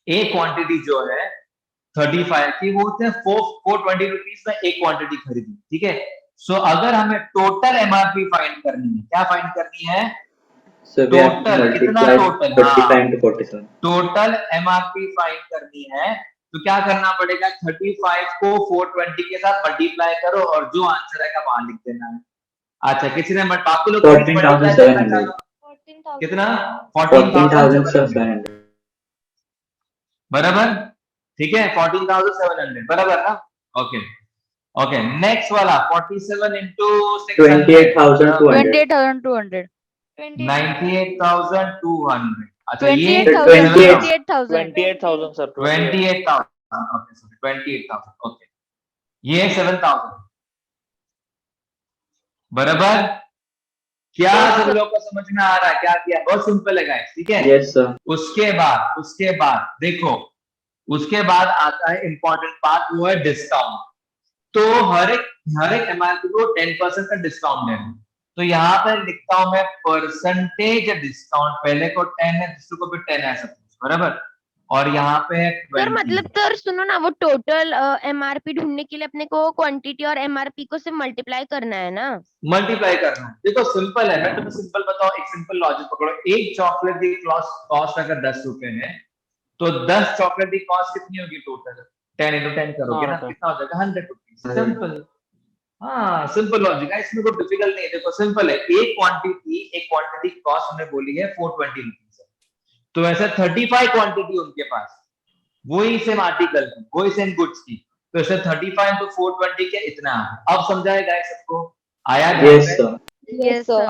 एक क्वांटिटी जो है 35 की, वो होते हैं 420 रुपीज में एक क्वांटिटी खरीदी, ठीक है। सो अगर हमें टोटल एमआरपी फाइंड करनी है, क्या फाइंड करनी है? So we have to total कितना, multiply total 35 into 47. Total MRP find करनी है, तो क्या करना पड़ेगा? 35 को 420 के साथ मल्टीप्लाई करो और जो आंसर आएगा वहां लिख देना है। अच्छा, किसी ने बाकी लोग 14,700. कितना? 14,700. बराबर, ठीक है, 14,700 बराबर ना? Okay okay. नेक्स्ट वाला 47 इंटू 28,200. 28,200. 98,200। अच्छा ये 28,000. 28,000 सर। 28,000, okay sorry 28,000, okay. ये 7,000 बराबर। क्या सब लोग को समझ में आ रहा है क्या किया? बहुत सिंपल है गाइस, ठीक है। Yes sir. उसके बाद देखो, उसके बाद आता है इंपॉर्टेंट पार्ट, वो है डिस्काउंट। तो हर एक एमआरपी को 10% का डिस्काउंट देना है। तो यहाँ पर लिखता हूं मैं परसेंटेज डिस्काउंट, पहले को 10 है, दूसरे को भी 10 है सपोज, बराबर। और यहाँ पे है 20। सर मतलब सर सुनो ना, वो टोटल एमआरपी ढूंढने के लिए अपने को क्वांटिटी और एमआरपी को सिर्फ मल्टीप्लाई करना है ना? मल्टीप्लाई करना है। देखो सिंपल है, मैं तुम्हें सिंपल बताऊं, एक सिंपल लॉजिक पकड़ो। एक चॉकलेट की कॉस्ट अगर 10 रुपए है, तो 10 चॉकलेट की कॉस्ट कितनी होगी टोटल? 10 into 10 करोगे ना, कितना हो जाएगा? 100 रुपीज। सिंपल, हाँ सिंपल लॉजिक है, इसमें कोई डिफिकल्ट नहीं है। देखो सिंपल है, एक क्वांटिटी की कॉस्ट हमने बोली है 420 रुपीज, तो ऐसे 35 क्वांटिटी उनके पास, वही सेम आर्टिकल की, वही सेम गुड्स की, तो ऐसे 35 तो 420 के इतना। अब समझाए गाइस सबको? आया? Yes sir. Yes sir.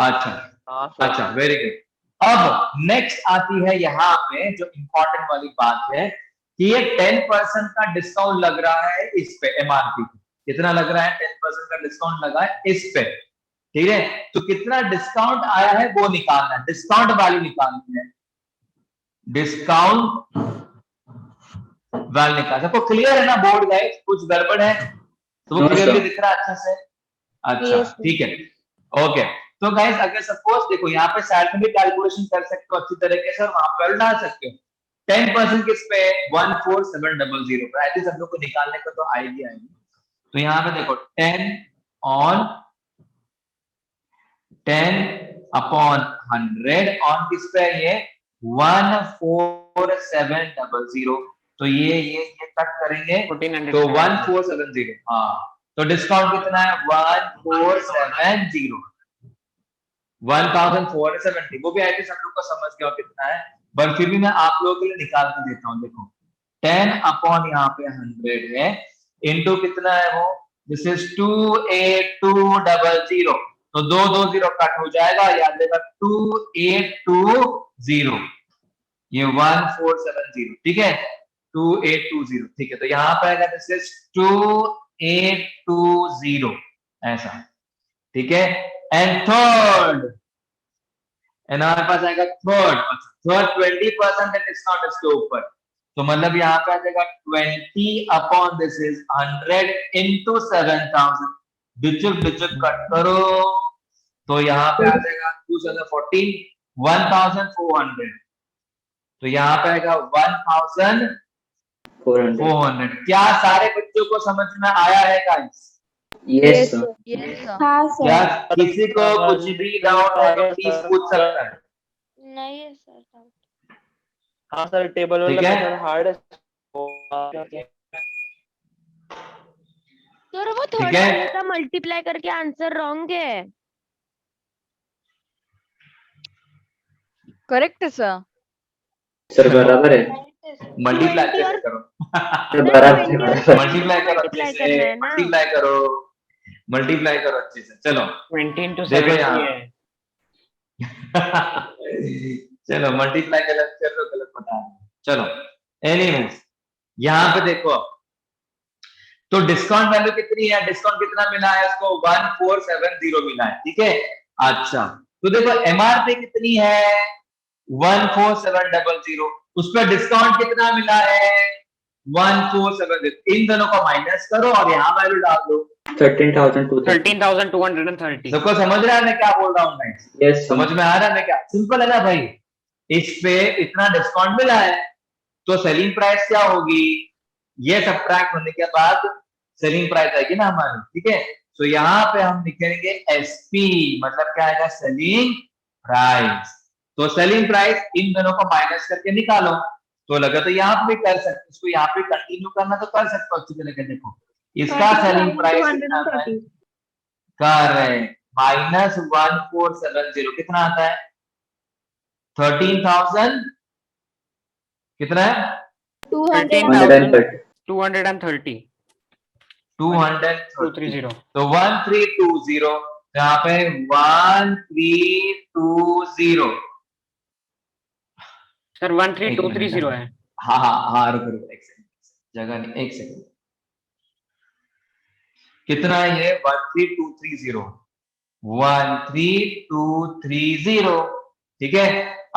अच्छा वेरी गुड। अब नेक्स्ट आती है यहाँ पे जो इंपॉर्टेंट वाली बात है कि ये 10% का डिस्काउंट लग रहा है इस पे, एमआरपी पे कितना लग रहा है? 10% का डिस्काउंट लगा है इस पे, ठीक है। तो कितना डिस्काउंट आया है वो निकालना है, डिस्काउंट वैल्यू निकालनी है, डिस्काउंट वैल्यू निकाल। सबको क्लियर है ना बोर्ड गाइस? कुछ गड़बड़ है तो वो क्लियरली दिख रहा है अच्छे से? अच्छा ठीक है, ओके। तो गाइस अगर सपोज देखो यहाँ पे साइड में भी कैलकुलेशन कर सकते हो अच्छी तरीके से, और वहां पर डाल सकते हो 10% किस पे? 14700 पर। आई थिंक सब लोग को निकालने को तो आएगी। तो यहाँ पे देखो 10 upon 100 ऑन किस पे? ये 14700। तो ये कट करेंगे 1400 तो 1470। हाँ, तो डिस्काउंट कितना है? 1470, 1470। वो भी आई थिंक सब लोग को समझ गया कितना है, पर फिर भी मैं आप लोगों के लिए निकाल के देता हूँ। देखो 10 अपॉन यहाँ पे 100 है, इंटू कितना है वो? This is 28200। तो 220 कट हो जाएगा, याद रहेगा 2820, ये 1470, ठीक है, 2820, ठीक है। तो यहाँ पे आएगा दिस इज 2820 ऐसा, ठीक है। एंड थर्ड, हमारे पास आएगा थर्ड 20% डिस्काउंट इसके ऊपर, तो मतलब यहाँ पे आ जाएगा 20 upon this is 100 into 7000। Digit cut करो तो यहाँ पे आ जाएगा 2014 1400। तो यहाँ पे आएगा 1400। क्या सारे बच्चों को समझ में आया है guys? Yes sir. Yes sir. क्या किसी को कुछ भी डाउट है तो प्लीज पूछ सकता है? नहीं है सर। हाँ सर, टेबल ठीक वाला है? मेथड हार्ड है। सर वो ठीक थर्ड है? वाले का मल्टीप्लाई करके आंसर रॉन्ग है। Correct sir. सर बराबर है. मल्टीप्लाई 20 अच्छे और से करो. सर नहीं, बराबर 20 और बराबर. मल्टीप्लाई करो अच्छे मल्टीप्लाई से, करना है ना. मल्टीप्लाई करो, मल्टीप्लाई करो अच्छे से. चलो 20 into देखो 70 यहाँ. है. चलो मल्टीप्लाई गलत कर रहे हो, गलत बता रहे हो. चलो एनीवेज यहाँ पे देखो, तो डिस्काउंट वैल्यू कितनी है, डिस्काउंट कितना मिला है उसको, 1470 मिला है. ठीक है. अच्छा तो देखो एमआरपी कितनी है, 14700. उस पर डिस्काउंट कितना मिला है, 1470. इन दोनों को माइनस करो और यहाँ वैल्यू डाल दो. 13,230. 13,230. सबको समझ रहा है मैं क्या बोल रहा हूँ गाइस? यस समझ में आ रहा है मैं क्या, सिंपल है ना भाई. इस पे इतना डिस्काउंट मिला है तो सेलिंग प्राइस क्या होगी, ये सब्ट्रैक्ट होने के बाद सेलिंग प्राइस आएगी ना हमारी. ठीक है. तो यहाँ पे हम लिखेंगे एसपी, मतलब क्या आएगा, सेलिंग प्राइस. तो सेलिंग प्राइस इन दोनों को माइनस करके निकालो. तो लगा तो यहाँ पे भी कर सकते, इसको यहाँ पे कंटिन्यू करना तो कर सकते हो अच्छी तरह के. देखो इसका सेलिंग प्राइस कितना आता है, कर रहे हैं -1470. कितना आता है, 13,000 कितना है, 130. 230. 230. 230. तो 1320, यहाँ पे 1320. सर 13230 है. हाँ हाँ हाँ, रुको रुको एक सेकंड, जगह नहीं, एक सेकंड. कितना है ये, 13230, 13230. ठीक है.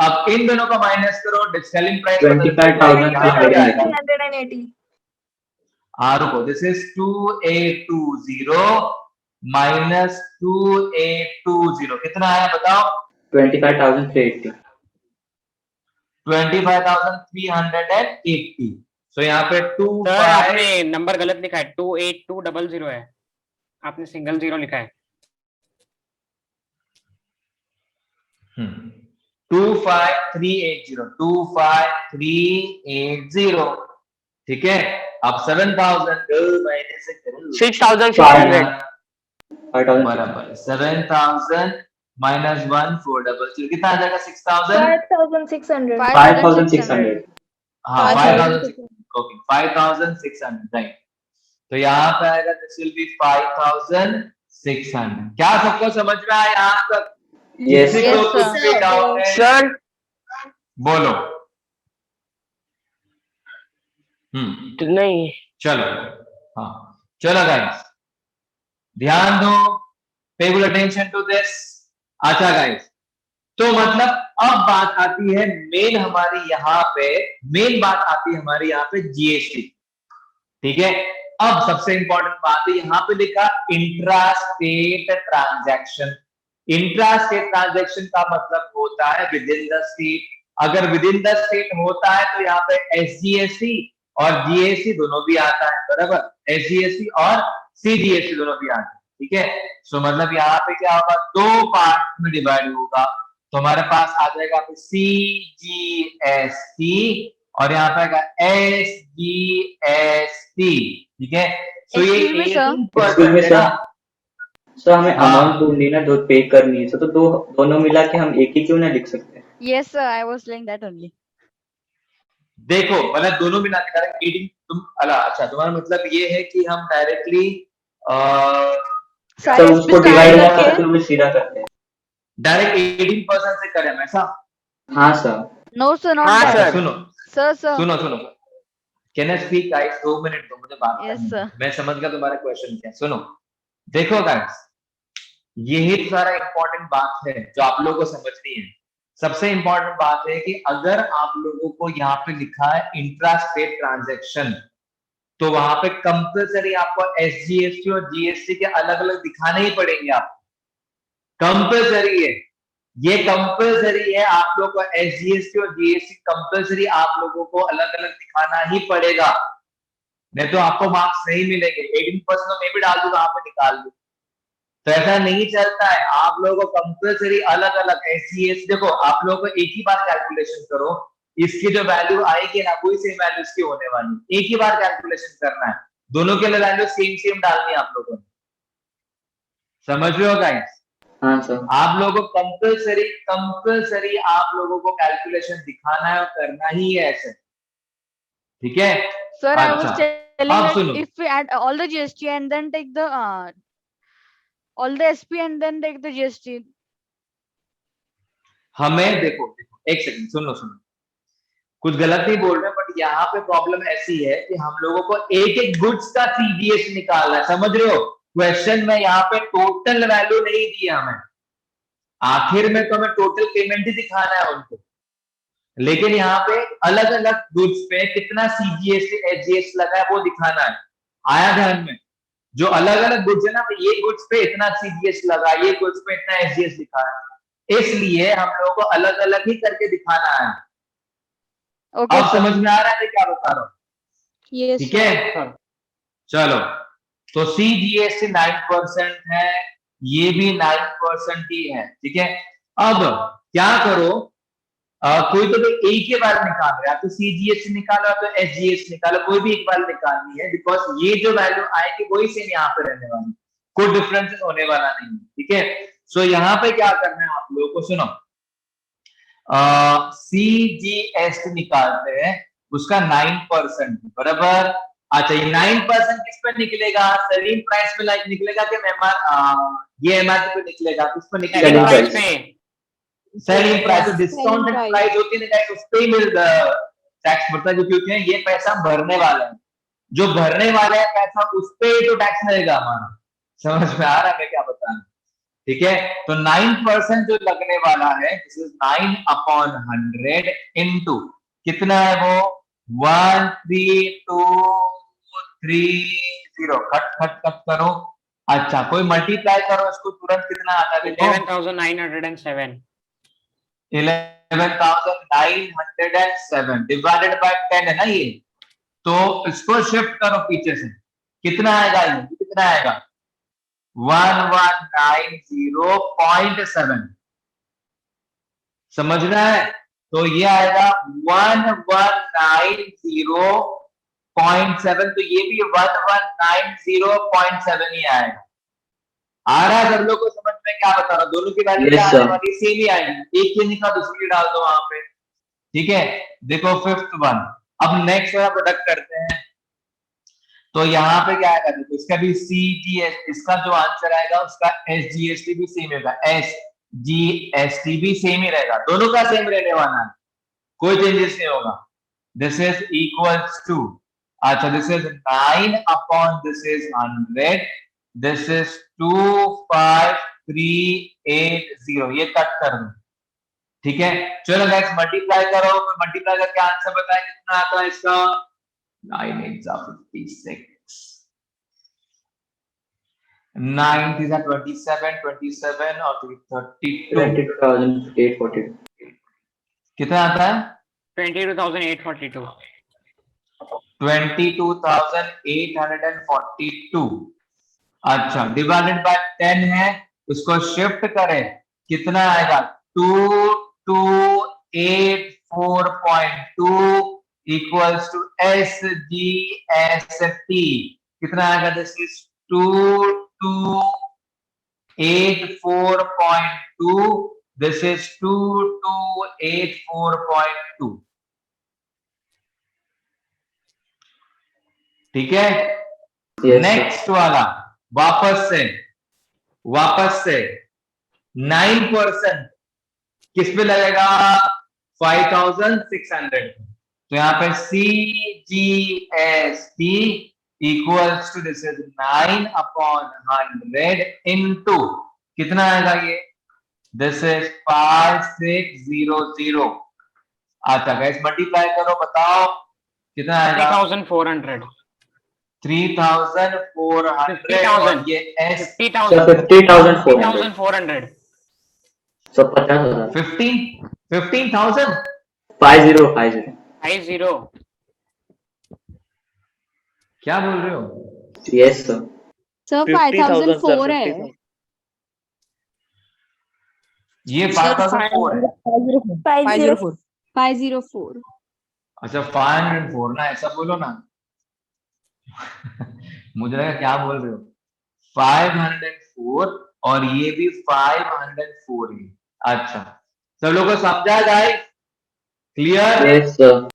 अब इन दोनों को माइनस करो, सेलिंग प्राइस 25,380. हाँ रुको, दिस इज 2820 माइनस 2820 कितना है बताओ, 25,380. 25,380. सो यहाँ पे सर आपने नंबर गलत लिखा है, 28200 है, आपने सिंगल 0 लिखा है. 25380. ठीक है. अब 7,000 महीने से करो, 6,600. बराबर 7,000 माइनस 1,400 कितना आ जाएगा, 6,000. 5,600. 5,600. हाँ 5,000. Okay 5,600 right. तो यहाँ पे आएगा दिस विल बी 5,600. क्या सबको समझ में आया यहाँ तक? Yes. किसी को Yes, कुछ sir. भी डाउट है सर बोलो. नहीं, चलो हाँ चलो गाइस ध्यान दो, पे फुल अटेंशन टू दिस. अच्छा गाइस, तो मतलब अब बात आती है मेन हमारी यहाँ पे, मेन बात आती है हमारी यहाँ पे जीएसटी. ठीक है. अब सबसे इंपॉर्टेंट बात है यहाँ पे लिखा intra state transaction. Intra state transaction का मतलब होता है विद इन द स्टेट. अगर विद इन द स्टेट होता है तो यहाँ पे एसजीएसटी और जीएसटी दोनों भी आता है, बराबर. एसजीएसटी और सीजीएसटी दोनों भी आता है. ठीक है. सो मतलब यहाँ पे क्या होगा, दो पार्ट में डिवाइड होगा. तो हमारे पास आ जाएगा सीजीएसटी और यहाँ पे आएगा एसजीएसटी. ठीक है. तो ये Excuse me, sir. 18% है ना. सर हमें हाँ. अमाउंट ढूंढनी ना, जो पे करनी है. तो दोनों मिला के हम एक ही क्यों ना लिख सकते हैं? Yes, sir. I was saying that only. देखो मतलब दोनों मिला के डायरेक्ट 18 तुम अला. अच्छा तुम्हारा मतलब ये है कि हम डायरेक्टली तो उसको डिवाइड ना करके हम सीधा करते हैं. डायरेक्ट 18% से करें ऐसा. हाँ सर. No, sir, not हाँ, that. sir. सुनो Sir, sir. सुनो सुनो, can I speak guys, 2 minute दो मुझे बात Yes, करने sir. दो. मैं समझ गया तुम्हारा क्वेश्चन क्या. सुनो देखो गाइस, यही सारा इंपॉर्टेंट बात है जो आप लोगों को समझनी है. सबसे इंपॉर्टेंट बात है कि अगर आप लोगों को यहाँ पे लिखा है इंट्रा स्टेट ट्रांजैक्शन, तो वहां पे कंपल्सरी आपको एसजीएसटी और जीएसटी के अलग अलग दिखाने ही पड़ेंगे. आपको कंपल्सरी है, ये कंपल्सरी है. आप लोगों को एसजीएसटी और जीएसटी कंपल्सरी आप लोगों को अलग अलग दिखाना ही पड़ेगा, नहीं तो आपको मार्क्स नहीं मिलेंगे. 18% तो मैं भी डाल दूंगा, आप निकाल दो. तो ऐसा नहीं चलता है. आप लोगों को कंपल्सरी अलग अलग एसजीएसटी, देखो आप लोगों को एक ही बार कैलकुलेशन करो, इसकी जो वैल्यू आएगी ना वही सेम वैल्यू इसकी होने वाली. एक ही बार कैलकुलेशन करना है, दोनों के लिए वैल्यू सेम सेम डालनी है आप लोगों ने. समझ रहे हो गाइस? हाँ सर। आप लोगों को कंपल्सरी आप लोगों को कैलकुलेशन दिखाना है और करना ही है ऐसे, ठीक है? Sir, I was अच्छा, telling अब that सुनो, if we add all the GST and then take the all the SP and then take the GST. हमें देखो एक सेकंड सुनो, कुछ गलत नहीं बोल रहे, बट यहाँ पे प्रॉब्लम ऐसी है कि हम लोगों को एक एक गुड्स का सीजीएस निकालना है, समझ रहे हो? क्वेश्चन में यहाँ पे टोटल वैल्यू नहीं दिया हमें, आखिर में तो हमें टोटल पेमेंट ही दिखाना है उनको, लेकिन यहाँ पे अलग अलग गुड्स पे कितना सीजीएस एचजीएस लगा है वो दिखाना है। आया ध्यान में? जो अलग अलग गुड्स है ना, ये गुड्स पे इतना सीजीएस लगा, ये गुड्स पे इतना एचजीएस दिखा है, इसलिए हम लोगों को अलग अलग ही करके दिखाना है। Okay, अब sir. समझ में आ रहा है क्या बता रहा हूँ? Yes, ठीक sir. है, चलो, तो सीजीएसटी 9% है, ये भी 9% ही है, ठीक है? अब क्या करो, कोई तो एक ही बार निकाल रहा है, तो सीजीएसटी निकालो तो एचजीएस निकालो, कोई भी एक बार निकालनी है, बिकॉज ये जो वैल्यू आएगी वही सेम यहाँ पे रहने वाली, कोई डिफरेंस होने वाला नहीं है, ठीक है? सो यहाँ पे क्या करना है आप लोगों को, सुनो, सीजीएसटी निकालते हैं, उसका 9% बराबर। अच्छा, ये 9% किस पे निकलेगा? सेलिंग प्राइस पे निकलेगा कि ये एमआरपी पे निकलेगा? किस पे निकलेगा? Selling price. डिस्काउंटेड प्राइस होती है ना, उस पे ही टैक्स बढ़ता है, क्योंकि ये पैसा भरने वाला है, जो भरने वाला है पैसा उस पे ही तो टैक्स लगेगा हमारा। समझ में आ रहा है मैं क्या बता रहा हूं? ठीक है, तो 9% जो लगने वाला है, दिस इज 9/100 इनटू कितना है वो 13230, कट करो। अच्छा, कोई मल्टीप्लाई करो इसको, तुरंत कितना आता है देखो, 11,907 11,907 डिवाइडेड बाय 10 है ना ये, तो इसको शिफ्ट करो पीछे से, कितना आएगा? ये कितना आएगा? 1190.7, समझना है? तो ये आएगा 1190.7, तो ये भी 1190.7 ही आएगा। आ रहा है सब लोग को समझ में क्या बता रहा हूं? दोनों की वैल्यू क्या आने वाली? सेम ही आएगी, एक की निकाल दूसरी डाल दो वहां पे, ठीक है? देखो 5th वन, अब नेक्स्ट वाला प्रोडक्ट करते हैं, तो यहाँ पे क्या आएगा? देखो इसका भी सीजीएस, इसका जो आंसर आएगा उसका एसजीएसटी भी सेम होगा, एसजीएसटी भी सेम ही रहेगा, दोनों का सेम रहने वाला है, कोई चेंजेस नहीं होगा। दिस इज इक्वल्स टू, अच्छा this is 9 this is 100, this is 25380, ये कट कर दो, ठीक है? चलो नेक्स्ट मल्टीप्लाई करो, मल्टीप्लाई करके आंसर बताए कितना आता है इसका? 9 8 56, 9 3 27 और 32, 22,842 कितना आता है? 22,842 22,842। अच्छा, डिवाइडेड बाय 10 है, उसको शिफ्ट करें, कितना आएगा? 2284.2 इक्वल्स टू एसजीएसटी, कितना आएगा? दिस इज 2284.2, दिस इज 2284.2, ठीक है? नेक्स्ट वाला वापस से 9% किस पे लगेगा? 5,600, तो यहाँ पे CGST equals to this is 9/100 into कितना आएगा ये? This is 5600। अच्छा गाइस, मल्टीप्लाई करो, बताओ कितना आएगा? 3,400 3,400 और ये एस 50,400 सब 50,000 15,000 50 क्या बोल रहे हो? Yes sir. Sir, 5,004 है. ये 5,004 है। 504. 504. अच्छा 504 ना, ऐसा बोलो ना। मुझे लगा क्या बोल रहे हो? 504 और ये भी 504 है। अच्छा, सब लोगों को समझा गाइस? क्लियर? Yes sir.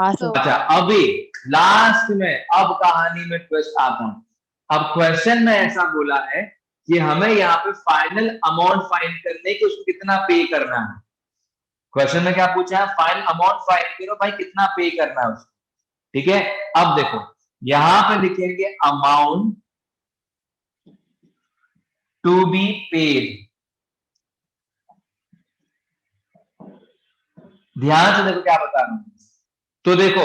हाँ सर। अच्छा, अभी लास्ट में अब कहानी में ट्विस्ट आता हूं। अब क्वेश्चन में ऐसा बोला है कि हमें यहाँ पे फाइनल अमाउंट फाइंड करने की, उसको कितना पे करना है। क्वेश्चन में क्या पूछा है? फाइनल अमाउंट फाइंड करो भाई, कितना पे करना है उसको। ठीक है, अब देखो यहां पे लिखेंगे अमाउंट टू बी पेड। ध्यान से देखो क्या बता रहा हूं। तो देखो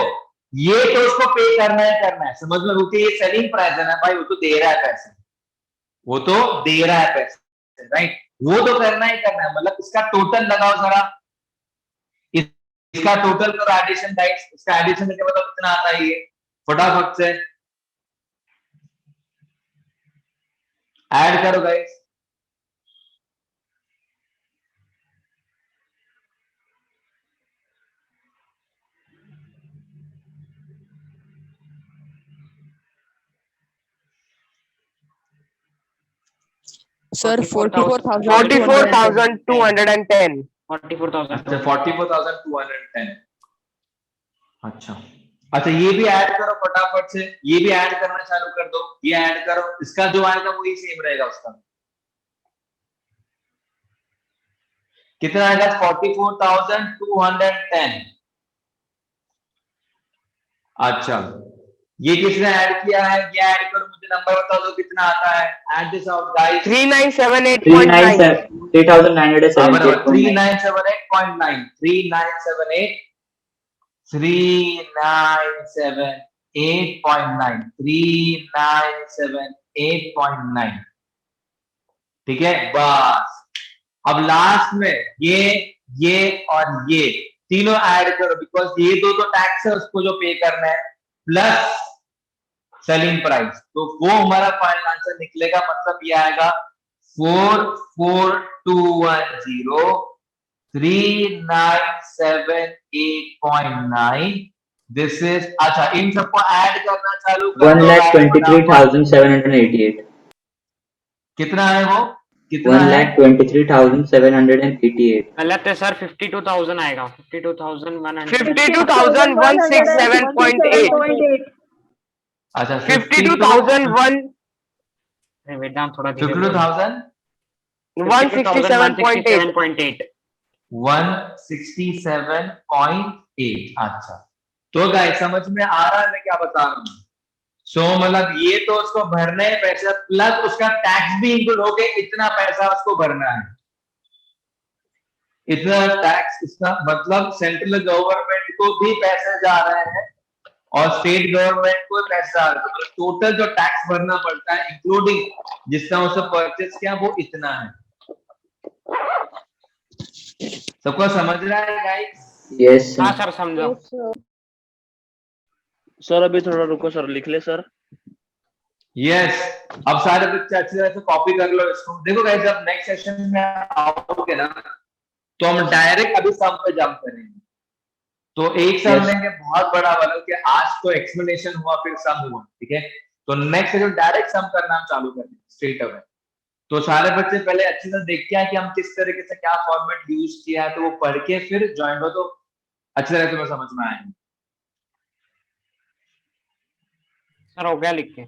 ये तो उसको पे करना है, समझ में? क्योंकि ये सेलिंग प्राइस है ना भाई, वो तो दे रहा है पैसे, वो तो दे रहा है पैसे, राइट? वो तो करना ही करना है। मतलब इसका टोटल लगाओ जरा, इसका टोटल करो एडिशन गाइस। इसका एडिशन करके बताओ कितना आता है ये, फटाफट से ऐड करो गाइस। Sir, 44,000. 44,210. 44,000. अच्छा, 44,210। अच्छा अच्छा, ये भी ऐड करो फटाफट से, ये भी ऐड करना चालू कर दो। ये ऐड करो, इसका जो आएगा वही सेम रहेगा उसका। कितना आएगा? 44,210। अच्छा, ये किसने ऐड किया है? ये ऐड करो, मुझे नंबर बताओ तो कितना आता है। Add this out guys. 3978.9. 3978.9. 3978.9 3978.9 ठीक है, बस। अब लास्ट में ये और ये तीनों ऐड करो, बिकॉज ये दो तो टैक्स है उसको जो पे करना है, प्लस सेलिंग प्राइस, तो वो हमारा फाइनल आंसर निकलेगा। मतलब ये आएगा 44,210,3978.9। दिस इज, अच्छा इन सबको ऐड करना चालू कर दो। 1,23,788. कितना है वो? कितना है? 1,23,788. गलत है सर, 52,000 आएगा। 52,100. 52,167.8. अच्छा, 52,001. वेदांत थोड़ा धीरे 52,000 167.8. 167.8। अच्छा, तो गाइस समझ में आ रहा है मैं क्या बता रहा हूँ? सो मतलब ये तो उसको भरने हैं पैसा, प्लस उसका टैक्स भी इंक्लूड हो गया, इतना पैसा उसको भरना है, इतना टैक्स। इसका मतलब सेंट्रल गवर्नमेंट को भी पैसे जा रहे हैं और स्टेट गवर्नमेंट को पैसे आ रहे हैं। मतलब टोटल जो टैक्स भरना पड़ता है इंक्लूडिंग जितना उसे परचेज किया, वो इतना है। सबको समझ रहा है गाइस? Yes sir. हाँ सर, समझो। सर अभी थोड़ा रुको सर, लिख ले सर। यस, अब सारे बच्चे अच्छी तरह से कॉपी कर लो इसको। देखो गाइस, जब नेक्स्ट सेशन में आओगे ना, तो हम डायरेक्ट अभी सम पे जंप करेंगे। तो एक सम Yes. लेंगे बहुत बड़ा वाला, कि आज तो एक्सप्लेनेशन हुआ फिर सम हुआ, ठीक है? तो नेक्स्ट जो डायरेक्ट सम करना हम चालू करेंगे स्ट्रेट अवे। तो सारे बच्चे पहले अच्छी तरह देखते हैं कि हम किस तरीके से क्या फॉर्मेट यूज किया है, तो वो पढ़ के फिर ज्वाइन हो, तो अच्छी तरह से मैं समझ में आएंगे। सर हो गया लिख के।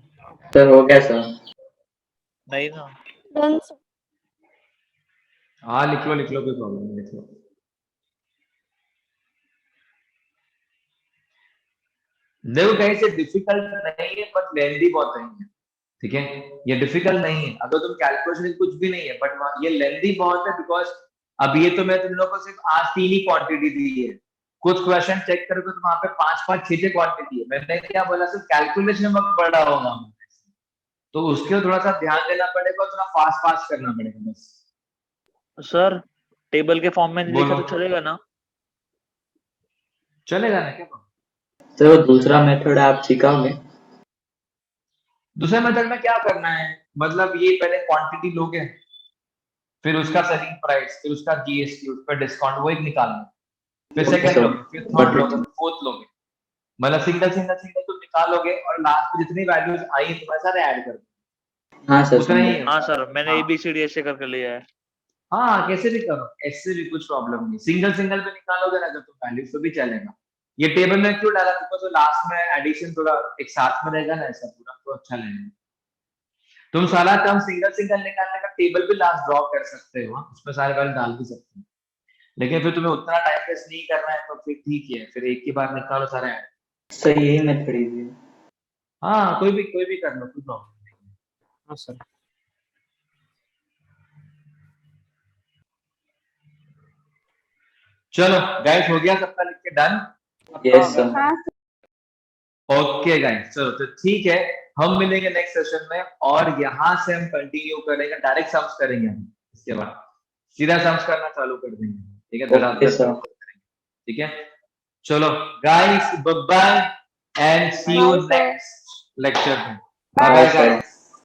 सर हो गया सर। नहीं ना। हाँ लिख लो कोई प्रॉब्लम नहीं, लिख लो। देखो कहीं से डिफिकल्ट नहीं है, बट लेंदी बहुत नहीं है, ठीक है? ये डिफिकल्ट नहीं है, अगर तुम कैलकुलेशन कुछ भी नहीं है, बट ये लेंदी बहुत है। बिकॉज अब ये तो मैं तुम लोगों को सिर्फ आज 3 ही क्वांटिटी दी है, कुछ क्वेश्चन चेक करोगे तो वहां पे 5-5, 6 क्वांटिटी है। मैंने क्या बोला, सिर्फ कैलकुलेशन में बड़ा होगा, तो उसके थोड़ा सा ध्यान देना पड़ेगा, थोड़ा फास्ट करना पड़ेगा बस। सर टेबल के फॉर्म में लिखा बोलो। तो चलेगा ना? चलेगा ना क्या? सर वो दूसरा मेथड आप सिखाओगे? दूसरे मेथड में क्या करना है, मतलब ये पहले क्वांटिटी लोगे, फिर उसका सेलिंग प्राइस, फिर उसका जीएसटी, उस पर डिस्काउंट, वो एक निकालना, फिर सेकंड लोगे, फिर थर्ड लोगे, फोर्थ लोगे, मतलब सिंगल तुम निकालोगे, और लास्ट में जितनी वैल्यूज आई तुम्हारे सारे ऐड कर दो। हाँ सर उतना ही समझा। है हाँ उसका। सर मैंने हाँ। ABCD ऐसे करके लिया है। हाँ कैसे भी करो, ऐसे भी कुछ प्रॉब्लम नहीं, सिंगल सिंगल पे निकालोगे ना अगर तुम वैल्यू तो भी चलेगा। ये टेबल में क्यों डाला, बिकॉज लास्ट में एडिशन थोड़ा एक साथ में रहेगा ना, ऐसा पूरा तो अच्छा लगेगा। तुम सारा टर्म सिंगल सिंगल निकालने का टेबल भी लास्ट ड्रॉ कर सकते हो, उसमें सारे वैल्यू डाल भी सकते हो, लेकिन फिर तुम्हें उतना टाइम वेस्ट नहीं करना है तो फिर ठीक है, फिर एक ही बार निकालो सारे। सर यही मेथड इजी है। हाँ कोई भी कर लो, कोई प्रॉब्लम नहीं है। हाँ सर। चलो गाइस हो गया सबका लिख के done. Yes sir. Okay guys चलो तो ठीक है, हम मिलेंगे नेक्स्ट सेशन में और यहाँ से हम कंटिन्यू करेंगे, डायरेक्ट सम्स करेंगे हम, इसके बाद सीधा सम्स करना चालू कर देंगे, ठीक है। Okay sir. ठीक है चलो guys, bye bye and see you Bye, sir. Next lecture में। Bye. Bye bye guys.